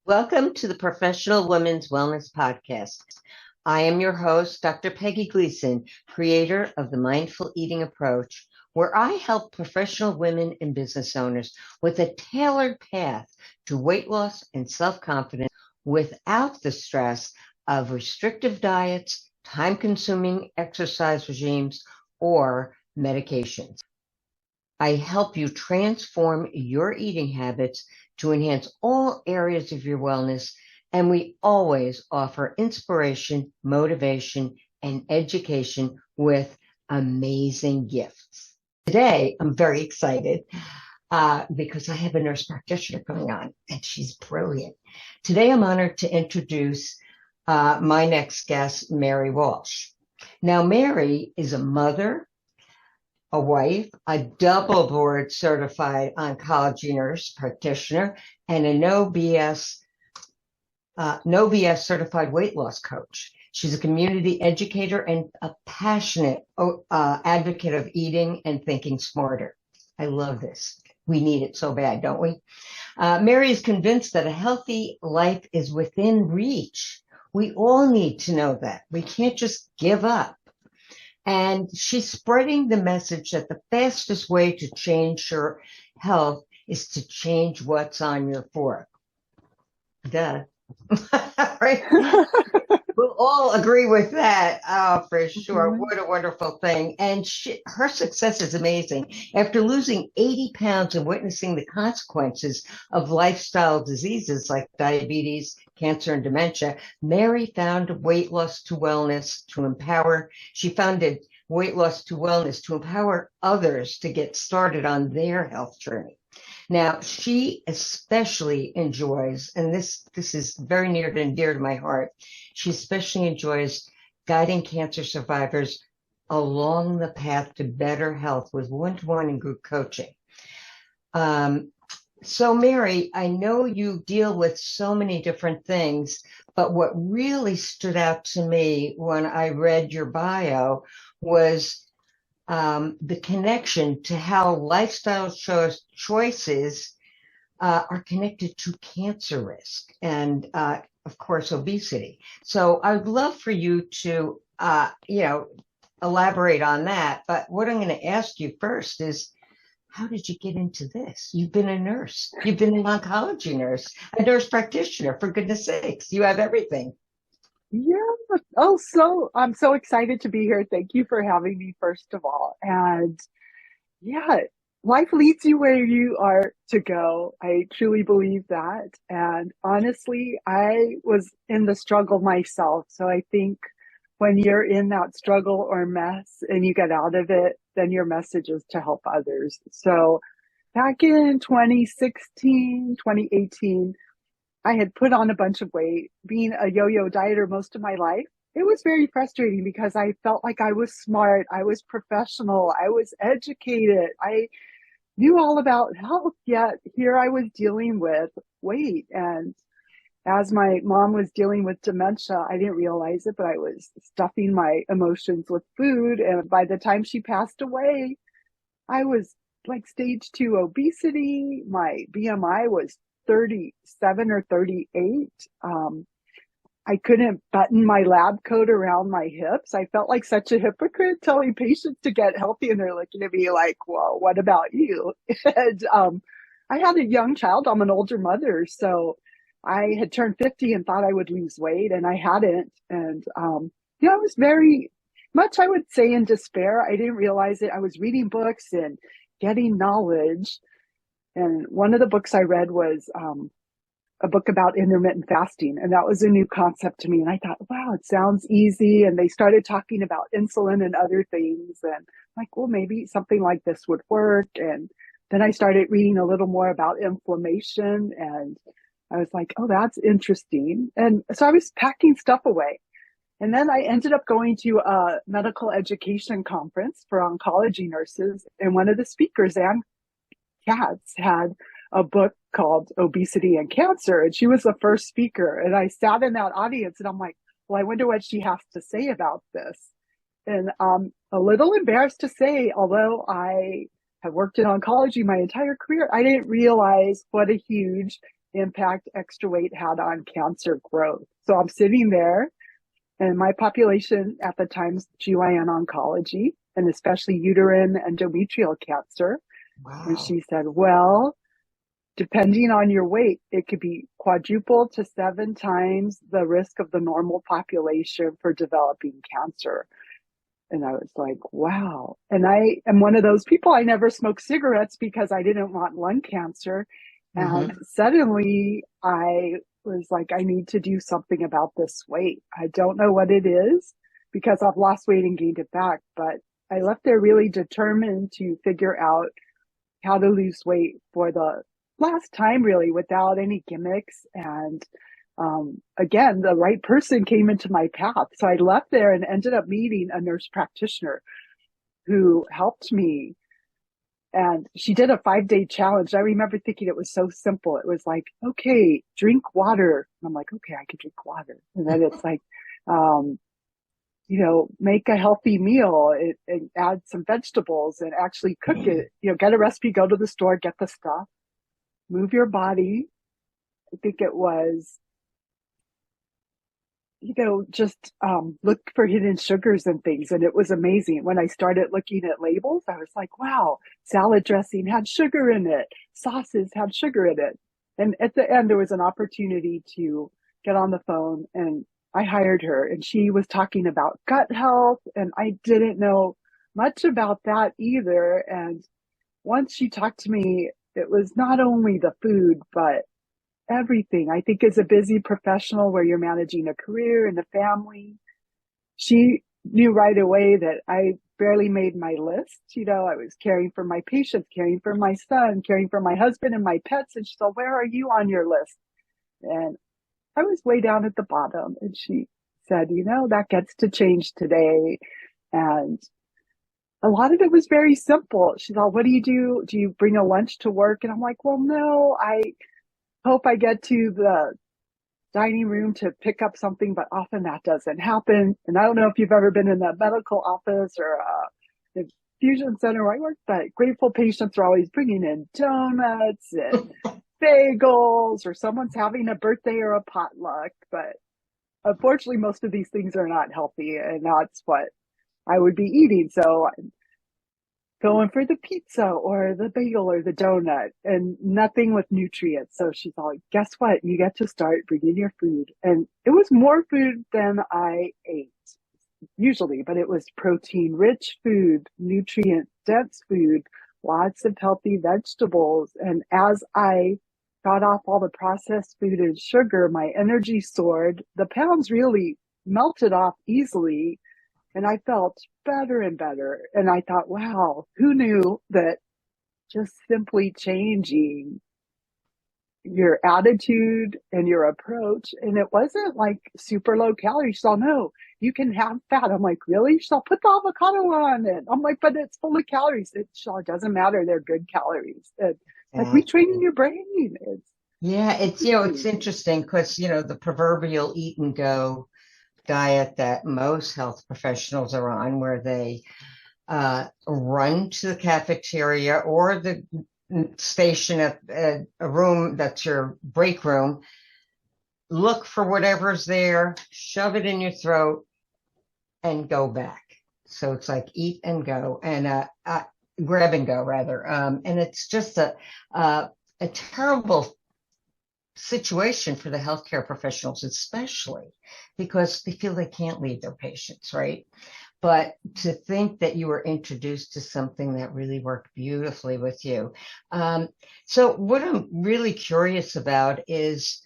Welcome to the Professional Women's Wellness Podcast. I am your host, Dr. Peggy Gleason, creator of the Mindful Eating Approach, where I help professional women and business owners with a tailored path to weight loss and self-confidence without the stress of restrictive diets, time-consuming exercise regimes, or medications. I help you transform your eating habits to enhance all areas of your wellness, and we always offer inspiration, motivation, and education with amazing gifts. Today, I'm very excited because I have a nurse practitioner coming on, and she's brilliant. Today, I'm honored to introduce my next guest, Mary Walsh. Now, Mary is a mother, a wife, a double board certified oncology nurse practitioner, and a no BS certified weight loss coach. She's a community educator and a passionate advocate of eating and thinking smarter. I love this. We need it so bad, don't we? Mary is convinced that a healthy life is within reach. We all need to know that. We can't just give up. And she's spreading the message that the fastest way to change your health is to change what's on your fork. Duh. Right? We'll all agree with that. Oh, for sure. What a wonderful thing. And her success is amazing. After losing 80 pounds and witnessing the consequences of lifestyle diseases like diabetes, cancer, and dementia, Mary found weight loss to wellness to empower. She founded Weight Loss to Wellness to empower others to get started on their health journey. Now, she especially enjoys, and this is very near and dear to my heart, she especially enjoys guiding cancer survivors along the path to better health with one-to-one and group coaching. So, Mary, I know you deal with so many different things, but what really stood out to me when I read your bio was the connection to how lifestyle choices are connected to cancer risk and, of course, obesity. So I would love for you to, elaborate on that. But what I'm going to ask you first is, how did you get into this? You've been a nurse. You've been an oncology nurse, a nurse practitioner, for goodness sakes. You have everything. Yeah. Oh, so I'm so excited to be here. Thank you for having me, first of all. And yeah, life leads you where you are to go. I truly believe that. And honestly, I was in the struggle myself. So I think when you're in that struggle or mess and you get out of it, then your message is to help others. So back in 2016, 2018, I had put on a bunch of weight. Being a yo-yo dieter most of my life, it was very frustrating because I felt like I was smart, I was professional, I was educated, I knew all about health, yet here I was dealing with weight. And as my mom was dealing with dementia, I didn't realize it, but I was stuffing my emotions with food. And by the time she passed away, I was like stage 2 obesity. My BMI was 37 or 38. I couldn't button my lab coat around my hips. I felt like such a hypocrite telling patients to get healthy, and they're looking at me like, well, what about you? And I had a young child. I'm an older mother. So I had turned 50 and thought I would lose weight, and I hadn't. And I was very much, I would say, in despair. I didn't realize it. I was reading books and getting knowledge. And one of the books I read was a book about intermittent fasting. And that was a new concept to me. And I thought, wow, it sounds easy. And they started talking about insulin and other things. And like, well, maybe something like this would work. And then I started reading a little more about inflammation. And I was like, oh, that's interesting. And so I was packing stuff away. And then I ended up going to a medical education conference for oncology nurses. And one of the speakers, Ann Katz, had a book called Obesity and Cancer. And she was the first speaker. And I sat in that audience and I'm like, well, I wonder what she has to say about this. And I'm a little embarrassed to say, although I have worked in oncology my entire career, I didn't realize what a huge impact extra weight had on cancer growth. So I'm sitting there, and my population at the time is GYN oncology, and especially uterine endometrial cancer. And Wow. she said, well, depending on your weight, it could be quadruple to 7 times the risk of the normal population for developing cancer. And I was like, wow. And I am one of those people, I never smoked cigarettes because I didn't want lung cancer. And Hmm. suddenly I was like, I need to do something about this weight. I don't know what it is because I've lost weight and gained it back, but I left there really determined to figure out how to lose weight for the last time, really, without any gimmicks. And again, the right person came into my path. So I left there and ended up meeting a nurse practitioner who helped me. And she did a 5-day challenge. I remember thinking it was so simple. It was like, okay, drink water. And I'm like, okay, I can drink water. And then it's like, um, make a healthy meal and add some vegetables and actually cook it, get a recipe, go to the store, get the stuff, move your body. I think it was, just look for hidden sugars and things. And it was amazing. When I started looking at labels, I was like, wow, salad dressing had sugar in it. Sauces had sugar in it. And at the end, there was an opportunity to get on the phone, and I hired her, and she was talking about gut health. And I didn't know much about that either. And once she talked to me, it was not only the food, but everything. I think as a busy professional where you're managing a career and a family, she knew right away that I barely made my list. I was caring for my patients, caring for my son, caring for my husband and my pets. And she said, where are you on your list? And I was way down at the bottom. And she said, that gets to change today. And a lot of it was very simple. She thought, what do you do? Do you bring a lunch to work? And I'm like, well, no, I hope I get to the dining room to pick up something, but often that doesn't happen. And I don't know if you've ever been in a medical office or a infusion center where I work, but grateful patients are always bringing in donuts and bagels, or someone's having a birthday or a potluck. But unfortunately, most of these things are not healthy, and that's what I would be eating. So going for the pizza or the bagel or the donut, and nothing with nutrients. So she's all like, guess what? You get to start bringing your food. And it was more food than I ate usually, but it was protein rich food, nutrient dense food, lots of healthy vegetables. And as I got off all the processed food and sugar, my energy soared. The pounds really melted off easily, and I felt better and better. And I thought, wow, who knew that just simply changing your attitude and your approach, and it wasn't like super low calories. So no, you can have fat. I'm like, really? So put the avocado on it. I'm like, but it's full of calories. It doesn't matter. They're good calories. And like retraining Exactly. your brain. It's Yeah, it's crazy. interesting because the proverbial eat and go diet that most health professionals are on, where they run to the cafeteria or the station at a room that's your break room, look for whatever's there, shove it in your throat, and go back. So it's like eat and go, and grab and go rather. And it's just a terrible situation for the healthcare professionals, especially because they feel they can't leave their patients, right? But to think that you were introduced to something that really worked beautifully with you. So, what I'm really curious about is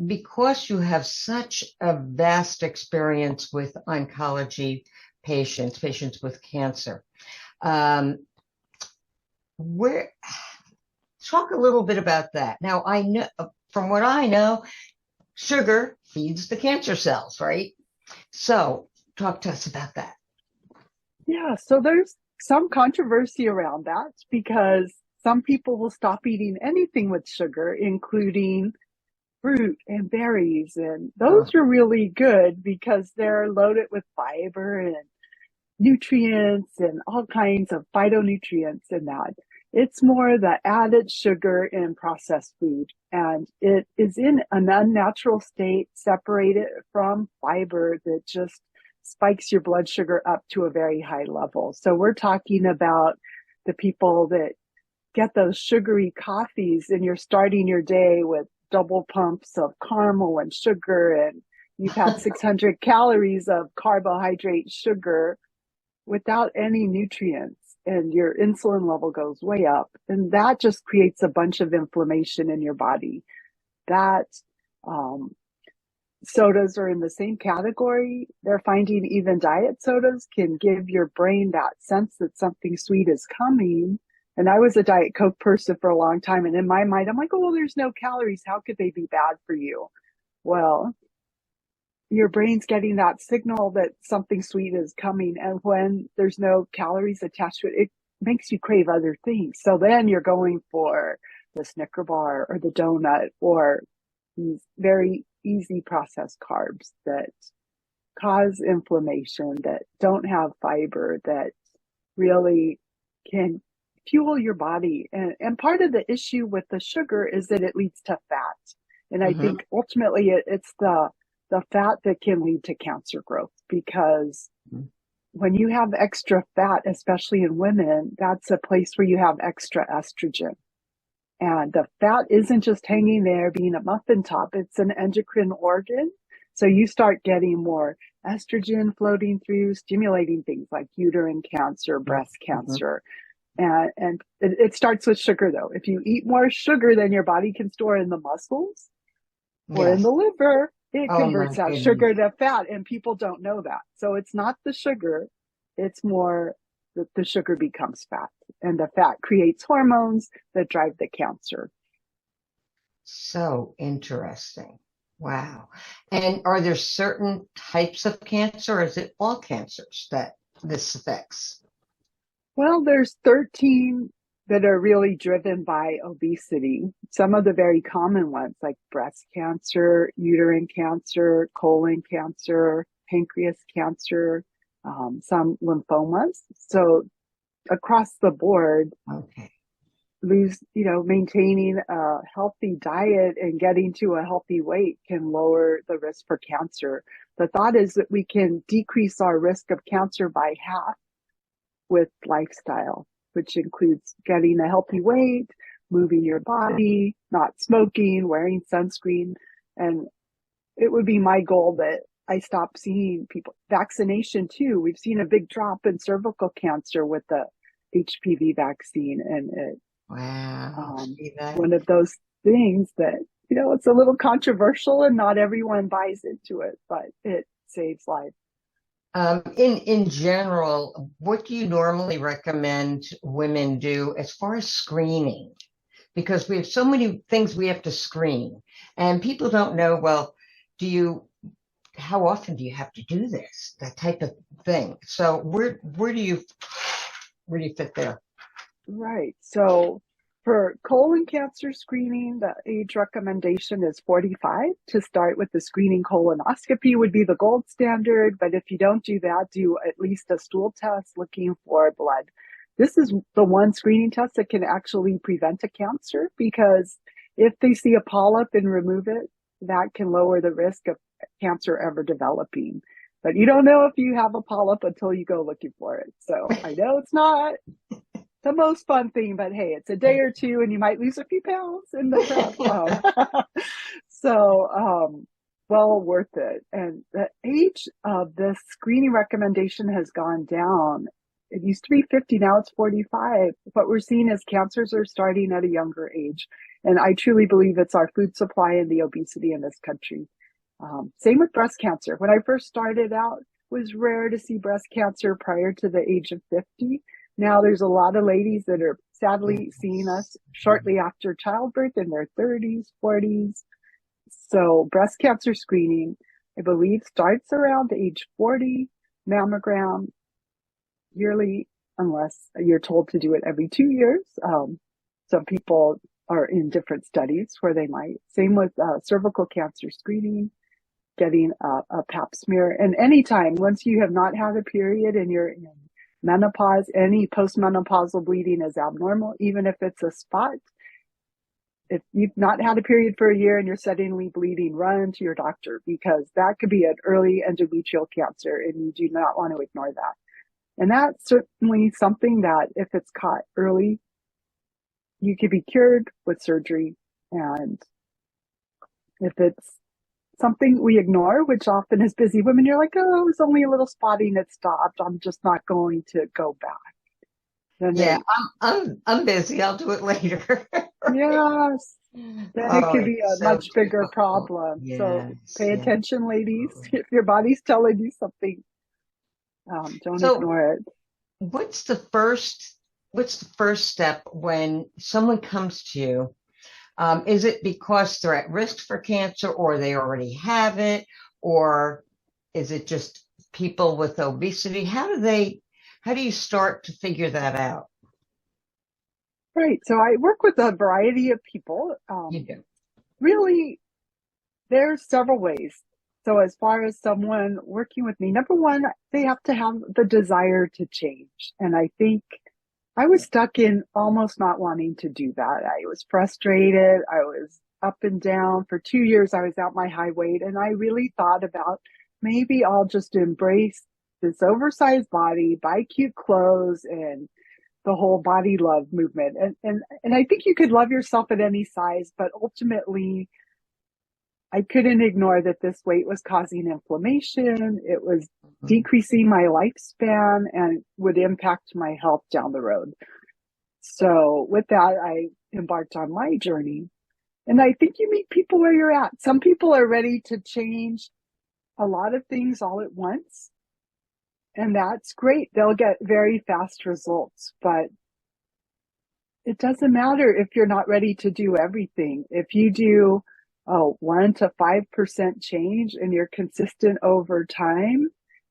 because you have such a vast experience with oncology patients, patients with cancer, um, where talk a little bit about that. Now, I know from what I know, sugar feeds the cancer cells, right? So, talk to us about that. Yeah, so there's some controversy around that because some people will stop eating anything with sugar, including fruit and berries. And those Oh, are really good because they're loaded with fiber and nutrients and all kinds of phytonutrients in that. It's more the added sugar in processed food, and it is in an unnatural state separated from fiber that just spikes your blood sugar up to a very high level. So we're talking about the people that get those sugary coffees and you're starting your day with double pumps of caramel and sugar, and you've had 600 calories of carbohydrate sugar without any nutrients, and your insulin level goes way up, and that just creates a bunch of inflammation in your body. That um, sodas are in the same category. They're finding even diet sodas can give your brain that sense that something sweet is coming. And I was a Diet Coke person for a long time, and in my mind I'm like, oh well, there's no calories, how could they be bad for you? Well, your brain's getting that signal that something sweet is coming. And when there's no calories attached to it, it makes you crave other things. So then you're going for the Snicker bar or the donut or these very easy processed carbs that cause inflammation, that don't have fiber, that really can fuel your body. And part of the issue with the sugar is that it leads to fat. And I Hmm. think ultimately it's the fat that can lead to cancer growth, because when you have extra fat, especially in women, that's a place where you have extra estrogen. And the fat isn't just hanging there being a muffin top, it's an endocrine organ. So you start getting more estrogen floating through, stimulating things like uterine cancer, breast Hmm. cancer. And it starts with sugar, though. If you eat more sugar than your body can store in the muscles, or in Yes. the liver, it Oh my converts that goodness. sugar to fat, and people don't know that. So it's not the sugar, it's more that the sugar becomes fat, and the fat creates hormones that drive the cancer. So interesting. Wow. And are there certain types of cancer, or is it all cancers that this affects? Well, there's 13 that are really driven by obesity. Some of the very common ones, like breast cancer, uterine cancer, colon cancer, pancreas cancer, some lymphomas. So across the board, Okay. maintaining a healthy diet and getting to a healthy weight can lower the risk for cancer. The thought is that we can decrease our risk of cancer by half with lifestyle, which includes getting a healthy weight, moving your body, not smoking, wearing sunscreen. And it would be my goal that I stop seeing people. Vaccination too. We've seen a big drop in cervical cancer with the HPV vaccine, and Wow. See that? one of those things that, it's a little controversial and not everyone buys into it, but it saves lives. In general, what do you normally recommend women do as far as screening? Because we have so many things we have to screen, and people don't know, well, do you, how often do you have to do this? That type of thing. So where do you fit there? Right. So for colon cancer screening, the age recommendation is 45. To start with, the screening colonoscopy would be the gold standard. But if you don't do that, do at least a stool test looking for blood. This is the one screening test that can actually prevent a cancer, because if they see a polyp and remove it, that can lower the risk of cancer ever developing. But you don't know if you have a polyp until you go looking for it. So I know it's not the most fun thing, but hey, it's a day or two and you might lose a few pounds in the prep. So, well worth it. And the age of the screening recommendation has gone down. It used to be 50, now it's 45. What we're seeing is cancers are starting at a younger age. And I truly believe it's our food supply and the obesity in this country. Same with breast cancer. When I first started out, it was rare to see breast cancer prior to the age of 50. Now there's a lot of ladies that are sadly seeing us shortly after childbirth in their 30s, 40s. So breast cancer screening, I believe, starts around age 40, mammogram yearly, unless you're told to do it every 2 years. Some people are in different studies where they might. Same with cervical cancer screening, getting a pap smear. And anytime, once you have not had a period and you're in menopause, any postmenopausal bleeding is abnormal, even if it's a spot. If you've not had a period for a year and you're suddenly bleeding, run to your doctor, because that could be an early endometrial cancer and you do not want to ignore that. And that's certainly something that if it's caught early, you could be cured with surgery. And if it's something we ignore, which often is busy women, you're like, oh, it was only a little spotting, it stopped, I'm just not going to go back. Then Yeah, I'm busy. I'll do it later. yes, then it Oh, could be a it's so much bigger difficult. problem. So Yes, pay yes. attention, ladies. If your body's telling you something, don't So ignore it. what's the first step when someone comes to you? Is it because they're at risk for cancer or they already have it? Or is it just people with obesity? How do you start to figure that out? Right. So I work with a variety of people. You do. Really, there's several ways. So as far as someone working with me, number one, they have to have the desire to change. And I think I was stuck in almost not wanting to do that. I was frustrated. I was up and down. For 2 years, I was at my high weight, and I really thought about maybe I'll just embrace this oversized body, buy cute clothes, and the whole body love movement. And I think you could love yourself at any size, but ultimately I couldn't ignore that this weight was causing inflammation. It was Mhm. decreasing my lifespan and would impact my health down the road. So with that, I embarked on my journey. And I think you meet people where you're at. Some people are ready to change a lot of things all at once. And that's great. They'll get very fast results, but it doesn't matter if you're not ready to do everything. If you do 1 to 5% change and you're consistent over time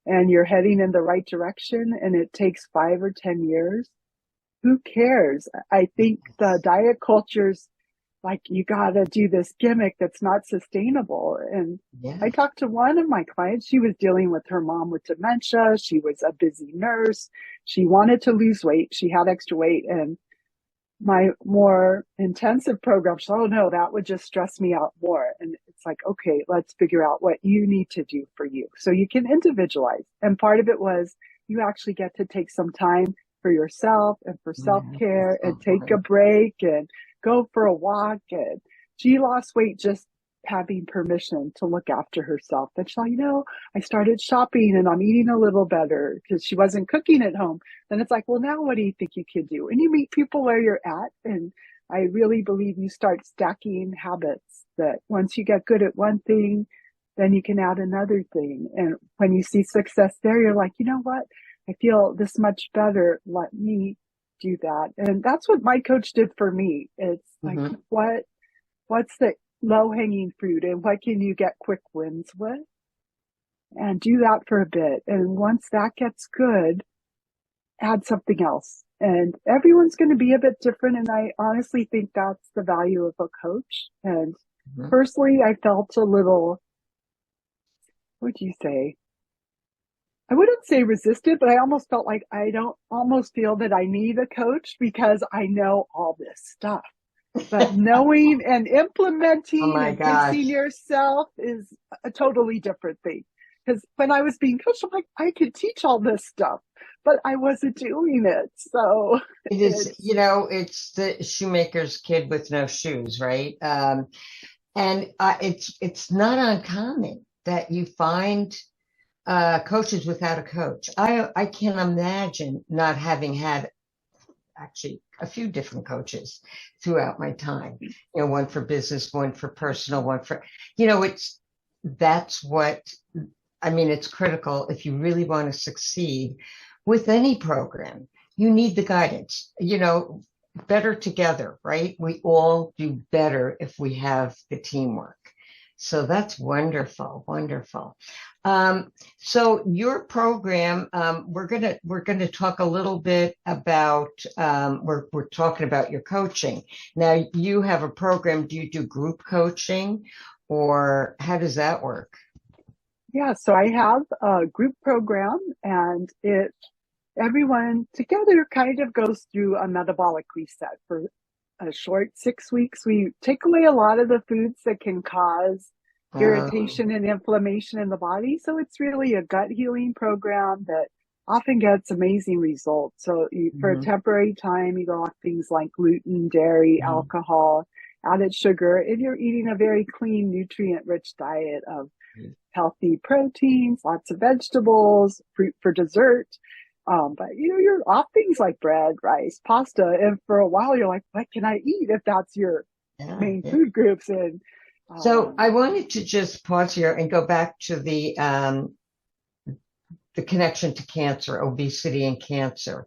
and you're heading in the right direction and it takes 5 or 10 years, who cares? I think the diet culture's like, you gotta do this gimmick that's not sustainable. And I Yeah. talked to one of my clients. She was dealing with her mom with dementia. She was a busy nurse. She wanted to lose weight. She had extra weight, and my more intensive program, so, oh no, that would just stress me out more. And it's like, okay, let's figure out what you need to do for you. So you can individualize. And part of it was you actually get to take some time for yourself and for Yeah, that's self-care so and take a important. break and go for a walk. And she lost weight just having permission to look after herself. And she's like, I started shopping and I'm eating a little better because she wasn't cooking at home. Then it's like, well, now what do you think you can do? And you meet people where you're at. And I really believe you start stacking habits that once you get good at one thing, then you can add another thing. And when you see success there, you're like, you know what? I feel this much better. Let me do that. And that's what my coach did for me. It's like, Mhm. what's the low hanging fruit and what can you get quick wins with? And do that for a bit. And once that gets good, add something else. And everyone's going to be a bit different. And I honestly think that's the value of a coach. And Mhm. personally, I felt a little, what would you say? I wouldn't say resisted, but I almost felt like I don't almost feel that I need a coach because I know all this stuff. But knowing and Oh implementing my and fixing gosh. yourself is a totally different thing. Because when I was being coached, I'm like, I could teach all this stuff, but I wasn't doing it. So It is, it's, it's the shoemaker's kid with no shoes, right? And it's not uncommon that you find coaches without a coach. I can't imagine not having had actually a few different coaches throughout my time. One for business, one for personal, one for it's that's what I mean. It's critical if you really want to succeed with any program. You need the guidance. Better together, right? We all do better if we have the teamwork. So that's wonderful, wonderful. So your program, we're gonna talk a little bit about we're talking about your coaching. Now you have a program. Do you do group coaching, or how does that work? yeah. So I have a group program and it everyone together kind of goes through a metabolic reset for a short 6 weeks. We take away a lot of the foods that can cause Um, irritation and inflammation in the body. So it's really a gut healing program that often gets amazing results. So for a mhm, temporary time, you go off things like gluten, dairy, mhm, alcohol, added sugar, and you're eating a very clean, nutrient-rich diet of healthy proteins, lots of vegetables, fruit for dessert. But you're off things like bread, rice, pasta, and for a while you're like, what can I eat if that's your yeah, main yeah. food groups? And So um, I wanted to just pause here and go back to the connection to cancer, obesity and cancer.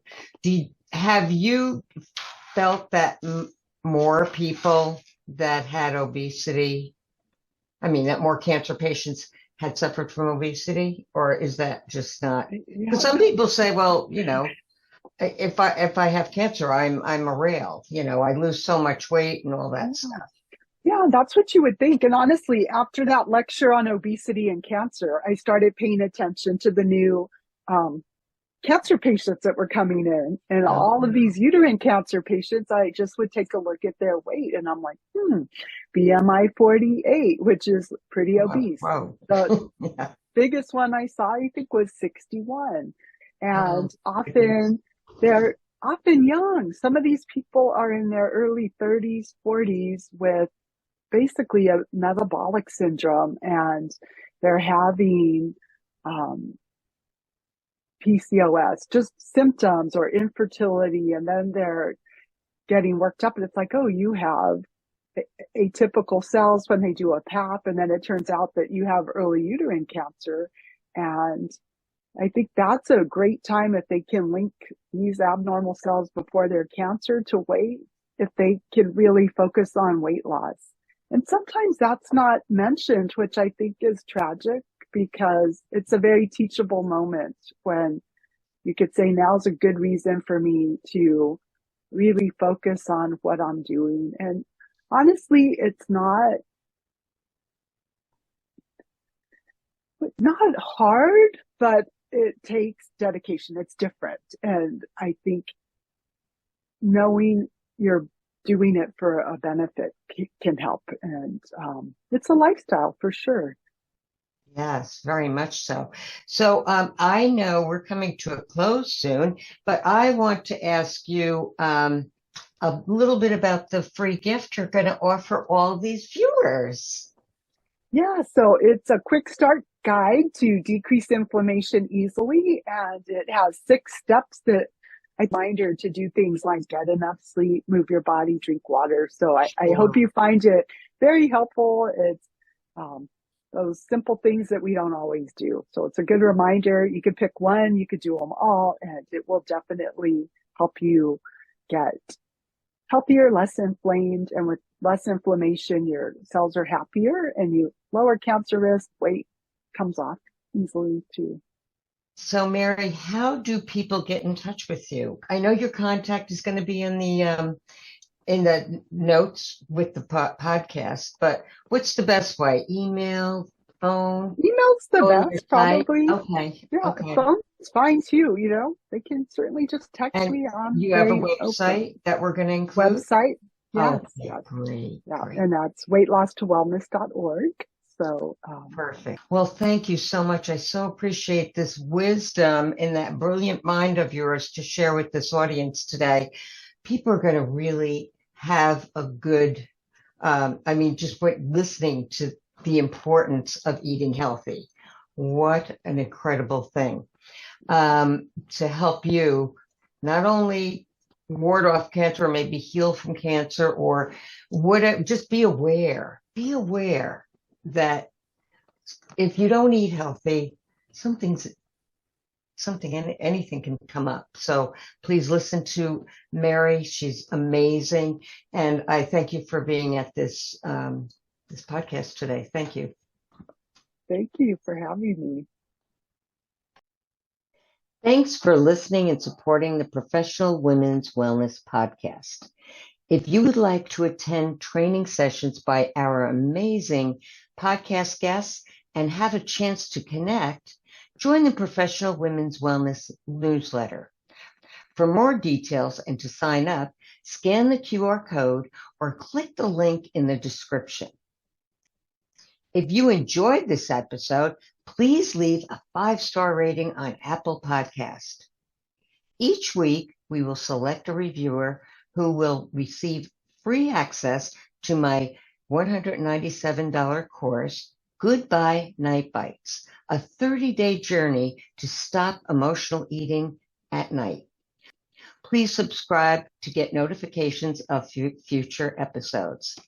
Have you felt that more people that had obesity, I mean, that more cancer patients had suffered from obesity, or is that just not? Because yeah, some people say, well, if I have cancer, I'm a rail, I lose so much weight and all that yeah, stuff. yeah, that's what you would think. And honestly, after that lecture on obesity and cancer, I started paying attention to the new um, cancer patients that were coming in, and Oh, all of these uterine cancer patients, I just would take a look at their weight and I'm like, BMI 48, which is pretty wow, obese. wow. The Yeah. biggest one I saw, I think, was 61. Oh, And goodness. they're often young. Some of these people are in their early 30s, 40s with basically a metabolic syndrome, and they're having um, PCOS, just symptoms or infertility, and then they're getting worked up. And it's like, oh, you have atypical cells when they do a PAP, and then it turns out that you have early uterine cancer. And I think that's a great time if they can link these abnormal cells before their cancer to weight, if they can really focus on weight loss. And sometimes that's not mentioned, which I think is tragic because it's a very teachable moment when you could say now's a good reason for me to really focus on what I'm doing. And honestly, it's not hard, but it takes dedication. It's different. And I think knowing you're doing it for a benefit can help. And it's a lifestyle for sure. Yes, very much so. So I know we're coming to a close soon, but I want to ask you a little bit about the free gift you're going to offer all these viewers. Yeah, so it's a quick start guide to decrease inflammation easily, and it has 6 steps that I reminder to do things like get enough sleep, move your body, drink water. So I hope Sure. you find it very helpful. It's um, those simple things that we don't always do. So it's a good reminder. You could pick one, you could do them all, and it will definitely help you get healthier, less inflamed, and with less inflammation, your cells are happier and you lower cancer risk. Weight comes off easily too. So Mary, how do people get in touch with you? I know your contact is going to be in the notes with the podcast, but what's the best way? Email, phone, Email's the go on your best, site? probably. Okay, Yeah, okay. phone's fine too. They can certainly just text And me. I'm you have a very open. website that we're going to include? Website, yes, Okay, yes, great, yeah, great. and that's weightlosstowellness.org. So, Perfect. Well, thank you so much. I so appreciate this wisdom and that brilliant mind of yours to share with this audience today. People are going to really have a good, just listening to the importance of eating healthy. What an incredible thing to help you not only ward off cancer or maybe heal from cancer or whatever, just be aware that if you don't eat healthy, something's anything can come up. So please listen to Mary. She's amazing, and I thank you for being at this podcast today. Thank you. thank you for having me. Thanks for listening and supporting the Professional Women's Wellness Podcast. If you would like to attend training sessions by our amazing podcast guests and have a chance to connect, join the Professional Women's Wellness newsletter. For more details and to sign up, scan the QR code or click the link in the description. If you enjoyed this episode, please leave a 5-star rating on Apple Podcast. Each week, we will select a reviewer who will receive free access to my $197 course, Goodbye Night Bites, a 30-day journey to stop emotional eating at night. Please subscribe to get notifications of future episodes.